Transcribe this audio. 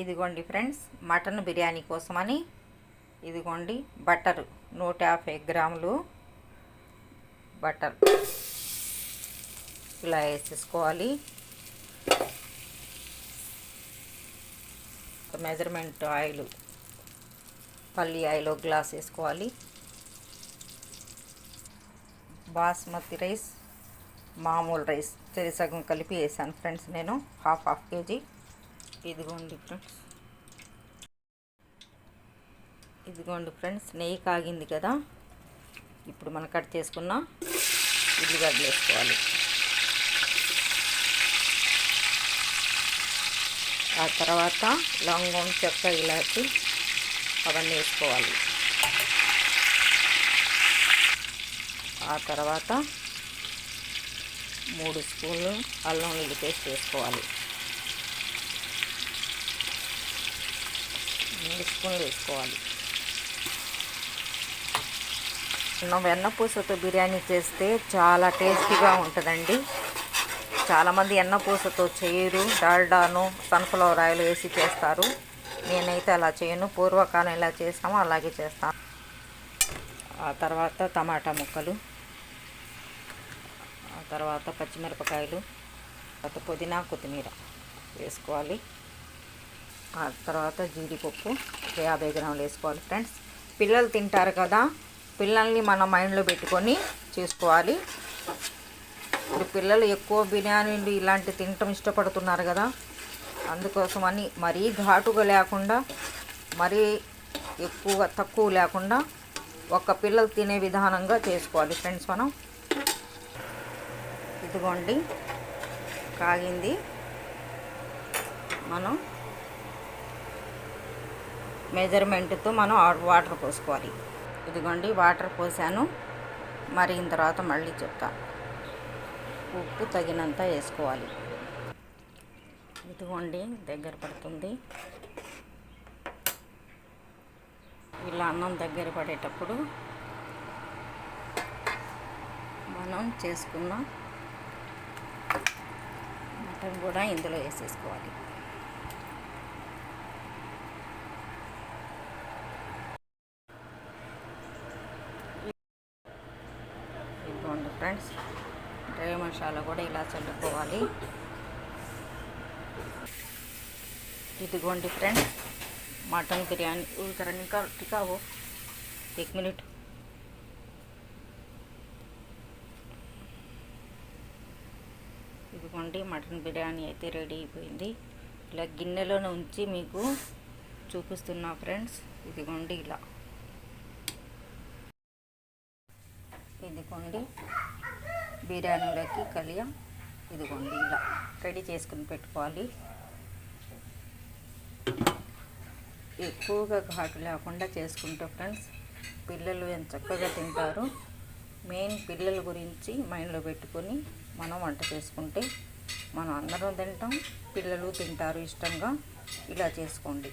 ఇదిగోండి friends, mutton biryani కోసమని ఇదిగోండి బటర్ 150 గ్రాములు బటర్ ఇలా వేసేసుకోవాలి. మెజర్మెంట్ ఆయిల్, పల్లి ఆయిల్ ఒక గ్లాస్ వేసుకోవాలి. బాస్మతి రైస్, మామూలు రైస్ సగం కలిపి వేసాను ఫ్రెండ్స్, నేను హాఫ్ కేజీ. ఇదిగోండి ఫ్రెండ్స్, నెయ్యి కాగింది కదా. ఇప్పుడు మనం కట్ చేసుకున్న ఉల్లిగడ్డలు వేసుకోవాలి. ఆ తర్వాత లవంగం, చెక్క, ఇలాచి అవన్నీ వేసుకోవాలి. ఆ తర్వాత 3 స్పూన్లు అల్లం వెల్లుల్లి పేస్ట్ వేసుకోవాలి. 3 స్పూన్లు వేసుకోవాలి. మనం వెన్నపూసతో బిర్యానీ చేస్తే చాలా టేస్టీగా ఉంటుందండి. చాలామంది వెన్నపూసతో చేయరు, డాల్డాను సన్ఫ్లవర్ ఆయిల్ వేసి చేస్తారు. నేనైతే అలా చేయను, పూర్వకాలం ఎలా చేసామో అలాగే చేస్తాను. ఆ తర్వాత టమాటా ముక్కలు, ఆ తర్వాత పచ్చిమిరపకాయలు, తర్వాత పుదీనా, కొత్తిమీర వేసుకోవాలి. ఆ తర్వాత జీడిపప్పు 50 గ్రాములు వేసుకోవాలి. ఫ్రెండ్స్, పిల్లలు తింటారు కదా, పిల్లల్ని మనం మైండ్లో పెట్టుకొని చేసుకోవాలి. ఇప్పుడు పిల్లలు ఎక్కువ బిర్యానీలు ఇలాంటివి తినటం ఇష్టపడుతున్నారు కదా, అందుకోసమని మరీ ఘాటుగా లేకుండా, మరీ ఎక్కువగా తక్కువ లేకుండా ఒక పిల్లలు తినే విధానంగా చేసుకోవాలి ఫ్రెండ్స్. మనం ఇదిగోండి కాగింది, మనం మెజర్మెంట్తో మనం వాటర్ పోసుకోవాలి. ఇదిగోండి వాటర్ పోసాను, మరిగిన తర్వాత మళ్ళీ చెప్తాను. ఉప్పు తగినంత వేసుకోవాలి. ఇదిగోండి దగ్గర పడుతుంది. ఇలా అన్నం దగ్గర పడేటప్పుడు మనం చేసుకున్న మటన్ కూడా ఇందులో వేసేసుకోవాలి. ఇదిగోండి ఫ్రెండ్స్, డ్రై మసాలా కూడా ఇలా చల్లుకోవాలి. ఇదిగోండి ఫ్రెండ్స్, మటన్ బిర్యానీ ఇంకా టికావో 1 మినిట్. ఇదిగోండి మటన్ బిర్యానీ అయితే రెడీ అయిపోయింది. ఇలా గిన్నెలోనే ఉంచి మీకు చూపిస్తున్నా ఫ్రెండ్స్. ఇదిగోండి ఇలా, ఇదిగోండి బిర్యానీలోకి కలియా. ఇదిగోండి ఇలా రెడీ చేసుకుని పెట్టుకోవాలి. ఎక్కువగా ఘాటు లేకుండా చేసుకుంటే ఫ్రెండ్స్ పిల్లలు ఎంత చక్కగా తింటారు. మెయిన్ పిల్లల గురించి మైండ్లో పెట్టుకొని మనం వంట చేసుకుంటే మనం అందరం తింటాం, పిల్లలు తింటారు ఇష్టంగా. ఇలా చేసుకోండి.